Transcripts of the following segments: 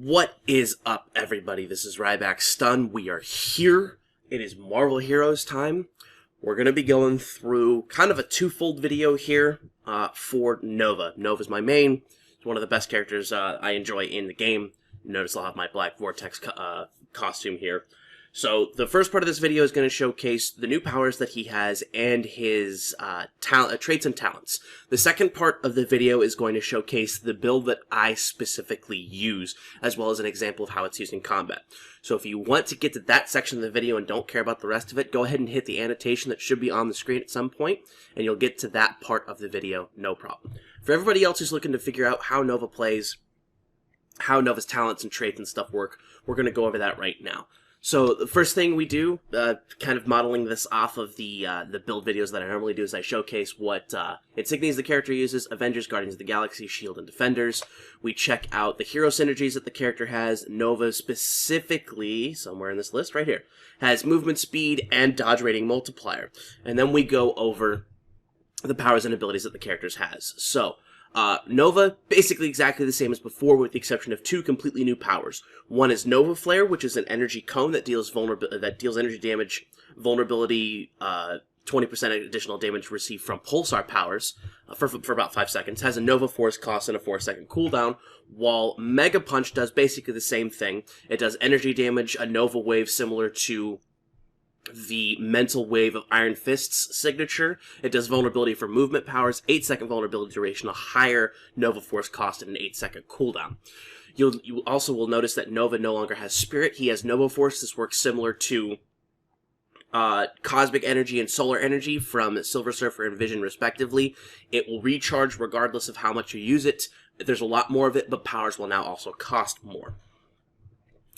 What is up, everybody? This is RybackStun. We are here. It is Marvel Heroes time. We're going to be going through kind of a twofold video here for Nova. Nova's my main. He's one of the best characters I enjoy in the game. Notice I'll have my Black Vortex costume here. So the first part of this video is going to showcase the new powers that he has and his traits and talents. The second part of the video is going to showcase the build that I specifically use, as well as an example of how it's used in combat. So if you want to get to that section of the video and don't care about the rest of it, go ahead and hit the annotation that should be on the screen at some point, and you'll get to that part of the video, no problem. For everybody else who's looking to figure out how Nova plays, how Nova's talents and traits and stuff work, we're going to go over that right now. So the first thing we do, kind of modeling this off of the build videos that I normally do, is I showcase what insignias the character uses: Avengers, Guardians of the Galaxy, Shield, and Defenders. We check out the hero synergies that the character has. Nova specifically, somewhere in this list right here, has movement speed and dodge rating multiplier. And then we go over the powers and abilities that the character has. So Nova, basically exactly the same as before, with the exception of two completely new powers. One is Nova Flare, which is an energy cone that deals energy damage, vulnerability, 20% additional damage received from pulsar powers for about 5 seconds. Has a Nova Force cost and a 4-second cooldown, while Mega Punch does basically the same thing. It does energy damage, a Nova Wave similar to the Mental Wave of Iron Fist's signature. It does vulnerability for movement powers, 8-second vulnerability duration, a higher Nova Force cost, and an 8-second cooldown. You also will notice that Nova no longer has Spirit. He has Nova Force. This works similar to Cosmic Energy and Solar Energy from Silver Surfer and Vision, respectively. It will recharge regardless of how much you use it. There's a lot more of it, but powers will now also cost more.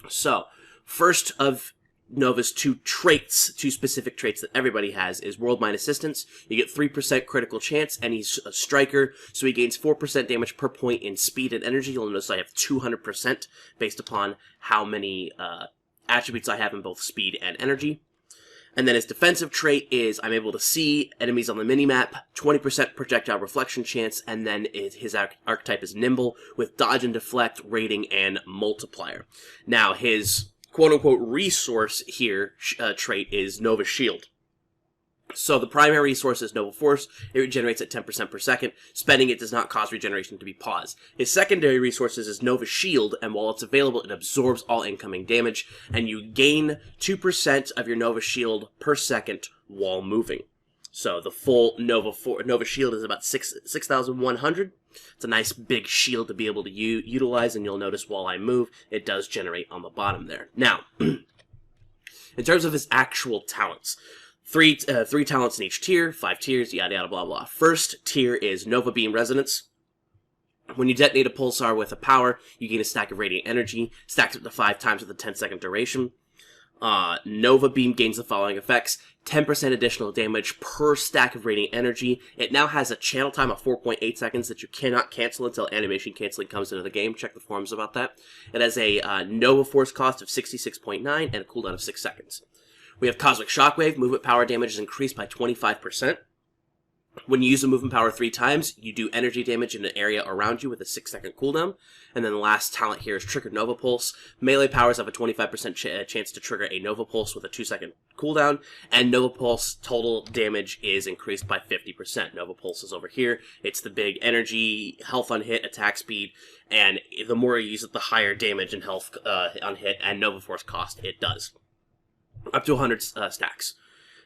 So, first of Nova's two specific traits that everybody has, is Worldmind Assistance. You get 3% critical chance, and he's a striker, so he gains 4% damage per point in speed and energy. You'll notice I have 200% based upon how many attributes I have in both speed and energy. And then his defensive trait is I'm able to see enemies on the minimap, 20% projectile reflection chance, and then his archetype is Nimble, with dodge and deflect, rating, and multiplier. Now, his quote-unquote resource here, trait, is Nova Shield. So the primary resource is Nova Force. It regenerates at 10% per second. Spending it does not cause regeneration to be paused. His secondary resources is Nova Shield, and while it's available, it absorbs all incoming damage, and you gain 2% of your Nova Shield per second while moving. So the full Nova Shield is about 6,100. It's a nice big shield to be able to utilize, and you'll notice while I move, it does generate on the bottom there. Now, in terms of his actual talents, three talents in each tier, 5 tiers, yada yada blah blah. First tier is Nova Beam Resonance. When you detonate a pulsar with a power, you gain a stack of radiant energy, stacks up to 5 times with a 10-second duration. Nova Beam gains the following effects: 10% additional damage per stack of radiant energy. It now has a channel time of 4.8 seconds that you cannot cancel until animation canceling comes into the game. Check the forums about that. It has a Nova Force cost of 66.9 and a cooldown of 6 seconds. We have Cosmic Shockwave. Movement power damage is increased by 25%. When you use a movement power 3 times, you do energy damage in an area around you with a 6-second cooldown. And then the last talent here is Trigger Nova Pulse. Melee powers have a 25% chance to trigger a Nova Pulse with a 2-second cooldown. And Nova Pulse total damage is increased by 50%. Nova Pulse is over here. It's the big energy, health on hit, attack speed. And the more you use it, the higher damage and health on hit and Nova Force cost it does. Up to 100 stacks.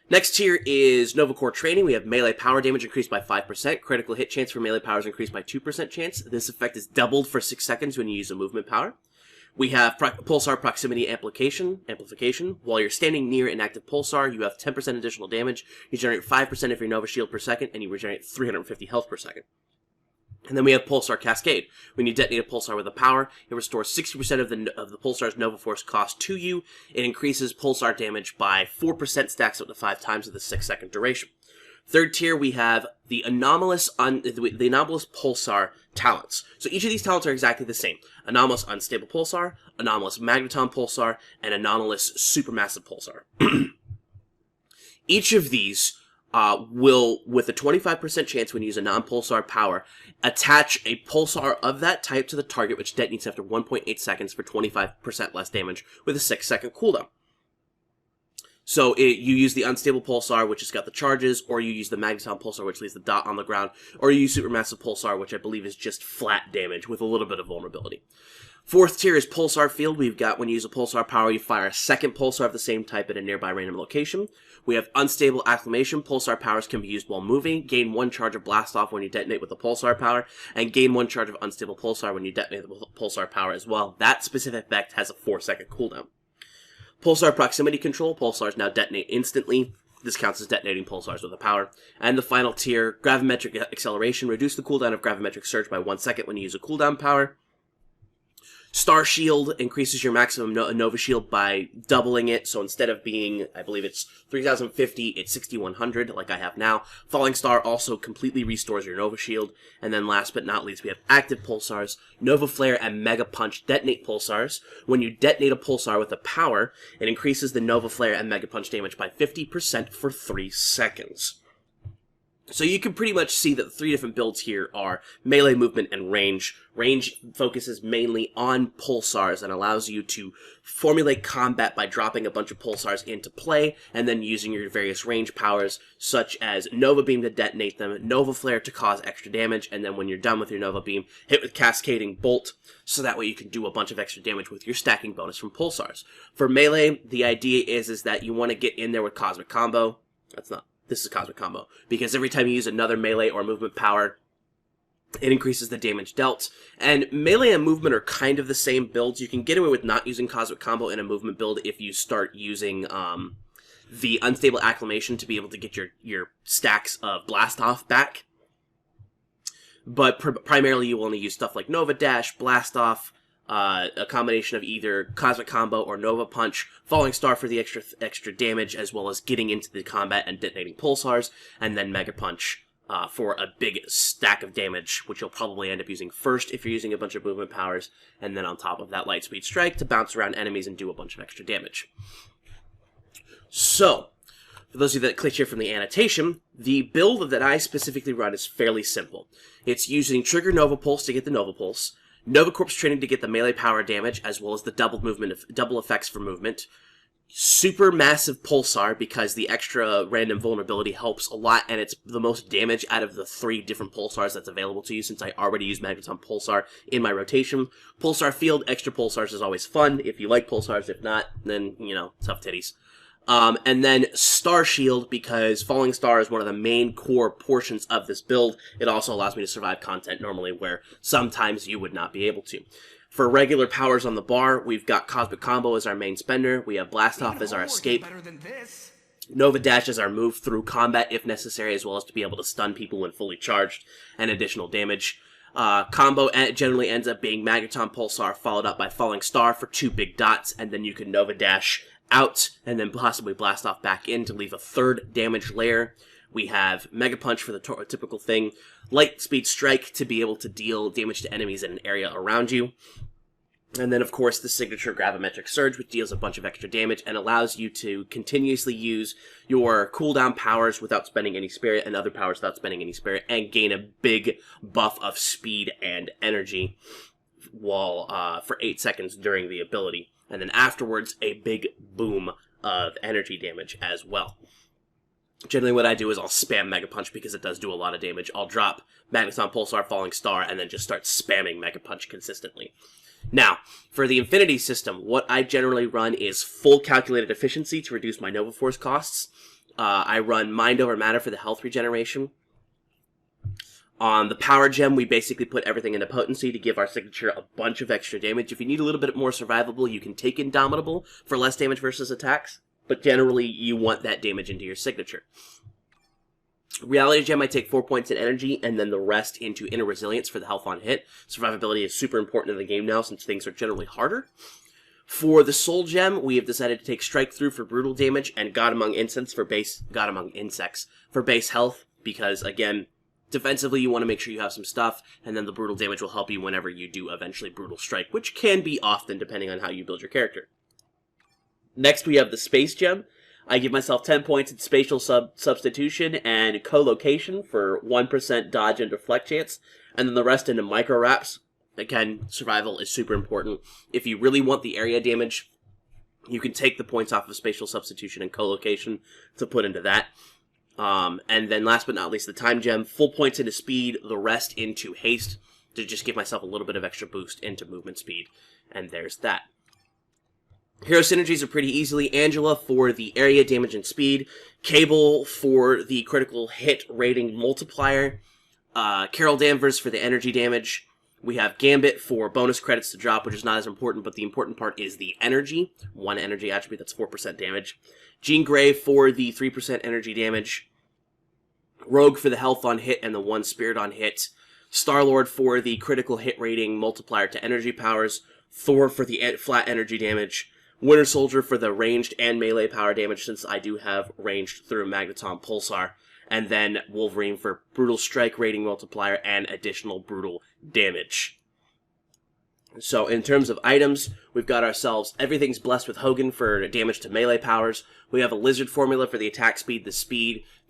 Next tier is Nova Core Training. We have melee power damage increased by 5%. Critical hit chance for melee powers increased by 2% chance. This effect is doubled for 6 seconds when you use a movement power. We have Pulsar Proximity Amplification. While you're standing near an active pulsar, you have 10% additional damage. You generate 5% of your Nova Shield per second, and you regenerate 350 health per second. And then we have Pulsar Cascade. When you detonate a pulsar with a power, it restores 60% of the pulsar's Nova Force cost to you. It increases pulsar damage by 4%, stacks up to 5 times with a 6-second duration. Third tier, we have the anomalous pulsar talents. So each of these talents are exactly the same: Anomalous Unstable Pulsar, Anomalous Magneton Pulsar, and Anomalous Supermassive Pulsar. Each of these will, with a 25% chance when you use a non-pulsar power, attach a pulsar of that type to the target, which detonates after 1.8 seconds for 25% less damage with a 6-second cooldown. So you use the unstable pulsar, which has got the charges, or you use the magneton pulsar, which leaves the dot on the ground, or you use supermassive pulsar, which I believe is just flat damage with a little bit of vulnerability. Fourth tier is pulsar field. We've got, when you use a pulsar power, you fire a second pulsar of the same type at a nearby random location. We have unstable acclimation. Pulsar powers can be used while moving. Gain 1 charge of blast off when you detonate with the pulsar power, and gain 1 charge of unstable pulsar when you detonate with the pulsar power as well. That specific effect has a 4-second cooldown. Pulsar proximity control. Pulsars now detonate instantly. This counts as detonating pulsars with a power. And the final tier, gravimetric acceleration. Reduce the cooldown of gravimetric surge by 1 second when you use a cooldown power. Star Shield increases your maximum Nova Shield by doubling it, so instead of being, I believe it's 3050, it's 6100, like I have now. Falling Star also completely restores your Nova Shield. And then last but not least, we have active pulsars. Nova Flare and Mega Punch detonate pulsars. When you detonate a pulsar with a power, it increases the Nova Flare and Mega Punch damage by 50% for 3 seconds. So you can pretty much see that the 3 different builds here are melee, movement, and range. Range focuses mainly on pulsars and allows you to formulate combat by dropping a bunch of pulsars into play and then using your various range powers, such as Nova Beam to detonate them, Nova Flare to cause extra damage, and then when you're done with your Nova Beam, hit with Cascading Bolt, so that way you can do a bunch of extra damage with your stacking bonus from pulsars. For melee, the idea is that you want to get in there with Cosmic Combo. This is Cosmic Combo, because every time you use another melee or movement power, it increases the damage dealt. And melee and movement are kind of the same builds. You can get away with not using Cosmic Combo in a movement build if you start using the Unstable Acclimation to be able to get your stacks of Blast Off back. But primarily you will only use stuff like Nova Dash, Blast Off, a combination of either Cosmic Combo or Nova Punch, Falling Star for the extra damage, as well as getting into the combat and detonating pulsars, and then Mega Punch for a big stack of damage, which you'll probably end up using first if you're using a bunch of movement powers, and then on top of that, Lightspeed Strike to bounce around enemies and do a bunch of extra damage. So, for those of you that clicked here from the annotation, the build that I specifically run is fairly simple. It's using Trigger Nova Pulse to get the Nova Pulse, Nova Corpse Training to get the melee power damage, as well as the double effects for movement. Super Massive Pulsar, because the extra random vulnerability helps a lot, and it's the most damage out of the 3 different pulsars that's available to you, since I already use Magneton Pulsar in my rotation. Pulsar Field, extra pulsars is always fun, if you like pulsars. If not, then, you know, tough titties. And then Star Shield, because Falling Star is one of the main core portions of this build. It also allows me to survive content normally where sometimes you would not be able to. For regular powers on the bar, we've got Cosmic Combo as our main spender. We have Blast Off as our escape. Nova Dash as our move through combat if necessary, as well as to be able to stun people when fully charged and additional damage. Combo generally ends up being Magneton Pulsar followed up by Falling Star for 2 big dots, and then you can Nova Dash out and then possibly Blast Off back in to leave a 3rd damage layer. We have Mega Punch for the typical thing, Lightspeed Strike to be able to deal damage to enemies in an area around you, and then of course the signature Gravimetric Surge, which deals a bunch of extra damage and allows you to continuously use your cooldown powers without spending any spirit and other powers without spending any spirit, and gain a big buff of speed and energy while for 8 seconds during the ability. And then afterwards, a big boom of energy damage as well. Generally what I do is I'll spam Mega Punch because it does do a lot of damage. I'll drop Magneton Pulsar, Falling Star, and then just start spamming Mega Punch consistently. Now, for the Infinity system, what I generally run is full calculated efficiency to reduce my Nova Force costs. I run Mind Over Matter for the health regeneration. On the Power Gem, we basically put everything into Potency to give our signature a bunch of extra damage. If you need a little bit more survivable, you can take Indomitable for less damage versus attacks, but generally you want that damage into your signature. Reality Gem, I take 4 points in energy, and then the rest into Inner Resilience for the health on hit. Survivability is super important in the game now, since things are generally harder. For the Soul Gem, we have decided to take Strike Through for brutal damage, and God Among Insects for base health, because, again, defensively, you want to make sure you have some stuff, and then the brutal damage will help you whenever you do eventually Brutal Strike, which can be often depending on how you build your character. Next, we have the Space Gem. I give myself 10 points in spatial substitution and co-location for 1% dodge and deflect chance, and then the rest into micro wraps. Again, survival is super important. If you really want the area damage, you can take the points off of spatial substitution and co-location to put into that. And then last but not least, the time gem, full points into speed, the rest into haste, to just give myself a little bit of extra boost into movement speed. And there's that. Hero synergies are pretty easily Angela for the area damage and speed, Cable for the critical hit rating multiplier, Carol Danvers for the energy damage. We have Gambit for bonus credits to drop, which is not as important, but the important part is the energy. One energy attribute, that's 4% damage. Jean Grey for the 3% energy damage. Rogue for the health on hit and the 1 spirit on hit. Star-Lord for the critical hit rating multiplier to energy powers. Thor for the flat energy damage. Winter Soldier for the ranged and melee power damage, since I do have ranged through Magneton Pulsar. And then Wolverine for brutal strike rating multiplier and additional brutal damage. So in terms of items, we've got ourselves Everything's Blessed with Hogan for damage to melee powers. We have a Lizard formula for the attack speed,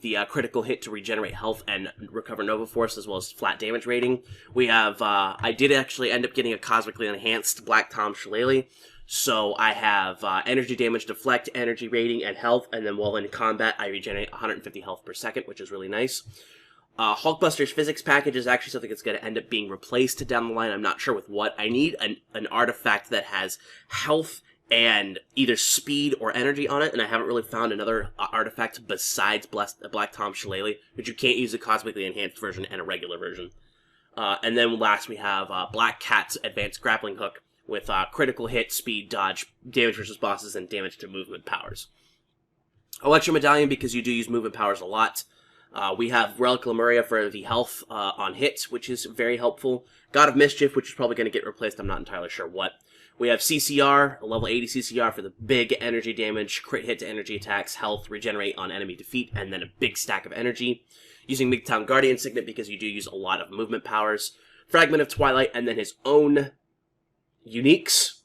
the critical hit to regenerate health and recover Nova Force, as well as flat damage rating. We have, I did actually end up getting a cosmically enhanced Black Tom Shillelagh. So I have energy damage, deflect, energy rating, and health, and then while in combat, I regenerate 150 health per second, which is really nice. Hulkbuster's physics package is actually something that's going to end up being replaced down the line. I'm not sure with what. I need an artifact that has health and either speed or energy on it, and I haven't really found another artifact besides Black Tom Shillelagh, but you can't use a cosmically enhanced version and a regular version. And then last we have Black Cat's advanced grappling hook, with critical hit, speed, dodge, damage versus bosses, and damage to movement powers. Electro Medallion, because you do use movement powers a lot. We have Relic Lemuria for the health on hits, which is very helpful. God of Mischief, which is probably going to get replaced, I'm not entirely sure what. We have CCR, a level 80 CCR for the big energy damage, crit hit to energy attacks, health, regenerate on enemy defeat, and then a big stack of energy. Using Midtown Guardian Signet, because you do use a lot of movement powers. Fragment of Twilight, and then his own uniques.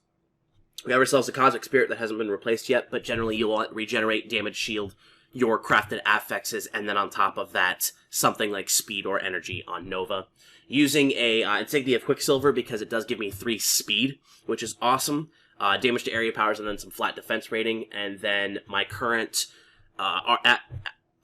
We have ourselves a Cosmic Spirit that hasn't been replaced yet, but generally you want regenerate, damage, shield, your crafted affixes, and then on top of that, something like speed or energy on Nova. Using a Insignia of Quicksilver, because it does give me 3 speed, which is awesome. Damage to area powers, and then some flat defense rating. And then my current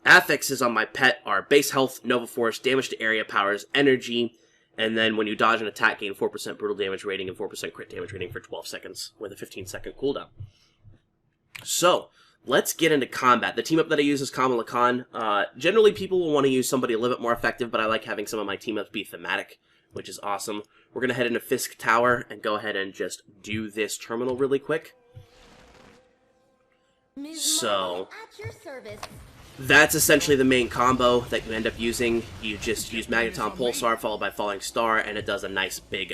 affixes on my pet are base health, Nova Force, damage to area powers, energy, and then when you dodge an attack, gain 4% brutal damage rating and 4% crit damage rating for 12 seconds with a 15-second cooldown. So, let's get into combat. The team-up that I use is Kamala Khan. Generally, people will want to use somebody a little bit more effective, but I like having some of my team-ups be thematic, which is awesome. We're going to head into Fisk Tower and go ahead and just do this terminal really quick. So, that's essentially the main combo that you end up using. You just use Magneton Pulsar followed by Falling Star, and it does a nice big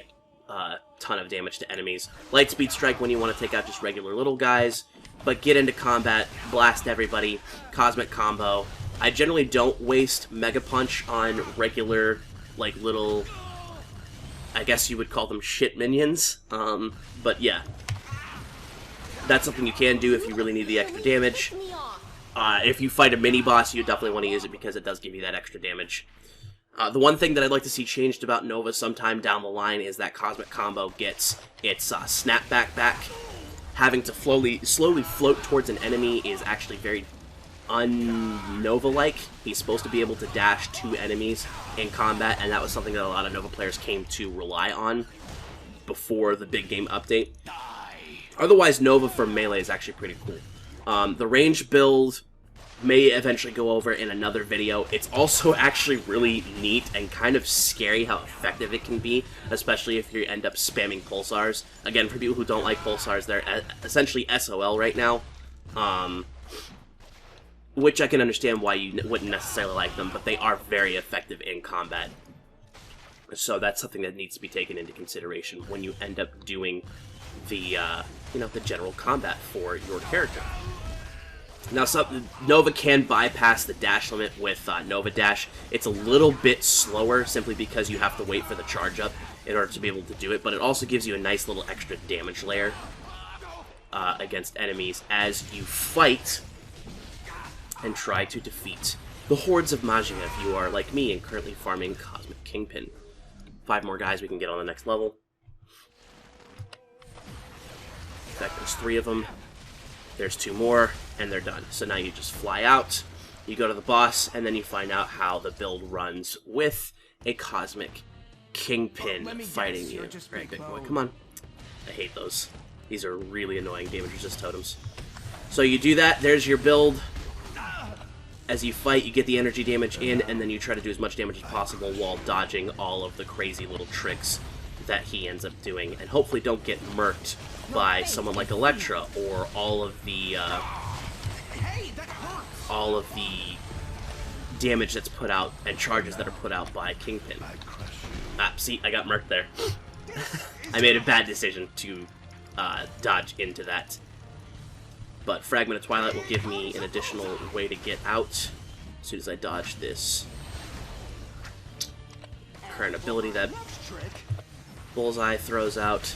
ton of damage to enemies. Lightspeed Strike when you want to take out just regular little guys, but get into combat, blast everybody, Cosmic Combo. I generally don't waste Mega Punch on regular, like, little, I guess you would call them shit minions, but yeah. That's something you can do if you really need the extra damage. If you fight a mini-boss, you definitely want to use it because it does give you that extra damage. The one thing that I'd like to see changed about Nova sometime down the line is that Cosmic Combo gets its snapback back. Having to slowly float towards an enemy is actually very un-Nova-like. He's supposed to be able to dash to enemies in combat, and that was something that a lot of Nova players came to rely on before the big game update. Otherwise, Nova for melee is actually pretty cool. The range build may eventually go over in another video. It's also actually really neat and kind of scary how effective it can be, especially if you end up spamming pulsars. Again, for people who don't like pulsars, they're essentially SOL right now, which I can understand why you wouldn't necessarily like them, but they are very effective in combat. So that's something that needs to be taken into consideration when you end up doing the, the general combat for your character. Now, Nova can bypass the dash limit with Nova Dash. It's a little bit slower simply because you have to wait for the charge up in order to be able to do it, but it also gives you a nice little extra damage layer against enemies as you fight and try to defeat the hordes of Majia if you are like me and currently farming Cosmic Kingpin. 5 more guys we can get on the next level. In fact, there's 3 of them. There's 2 more, and they're done. So now you just fly out, you go to the boss, and then you find out how the build runs with a Cosmic Kingpin fighting you. Alright, big boy, come on. I hate those. These are really annoying damage resist totems. So you do that, there's your build. As you fight, you get the energy damage in, and then you try to do as much damage as possible while dodging all of the crazy little tricks that he ends up doing. And hopefully don't get murked by someone like Elektra, or all of the damage that's put out and charges that are put out by Kingpin. Ah, see, I got murked there. I made a bad decision to dodge into that. But Fragment of Twilight will give me an additional way to get out as soon as I dodge this current ability that Bullseye throws out.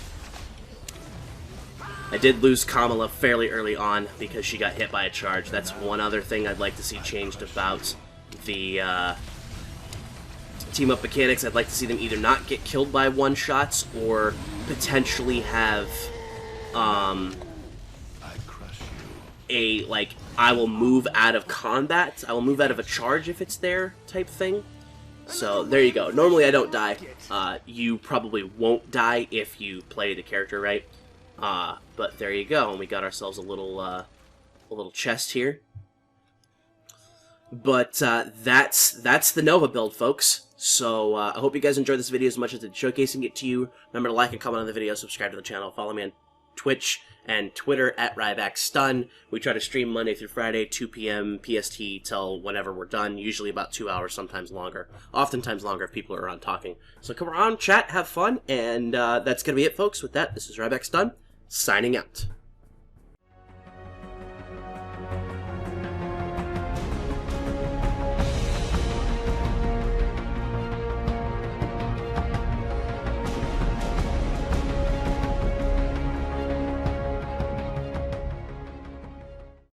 I did lose Kamala fairly early on because she got hit by a charge. That's one other thing I'd like to see changed about the team-up mechanics. I'd like to see them either not get killed by one-shots or potentially have a, like, I will move out of combat, I will move out of a charge if it's there type thing. So there you go. Normally I don't die. You probably won't die if you play the character right. But there you go, and we got ourselves a little chest here. But that's the Nova build, folks. So I hope you guys enjoyed this video as much as it's showcasing it to you. Remember to like and comment on the video, subscribe to the channel, follow me on Twitch and Twitter at RybackStun. We try to stream Monday through Friday, 2 p.m. PST till whenever we're done, usually about 2 hours, sometimes longer. Oftentimes longer if people are around talking. So come around, chat, have fun, and that's going to be it, folks. With that, this is RybackStun, signing out.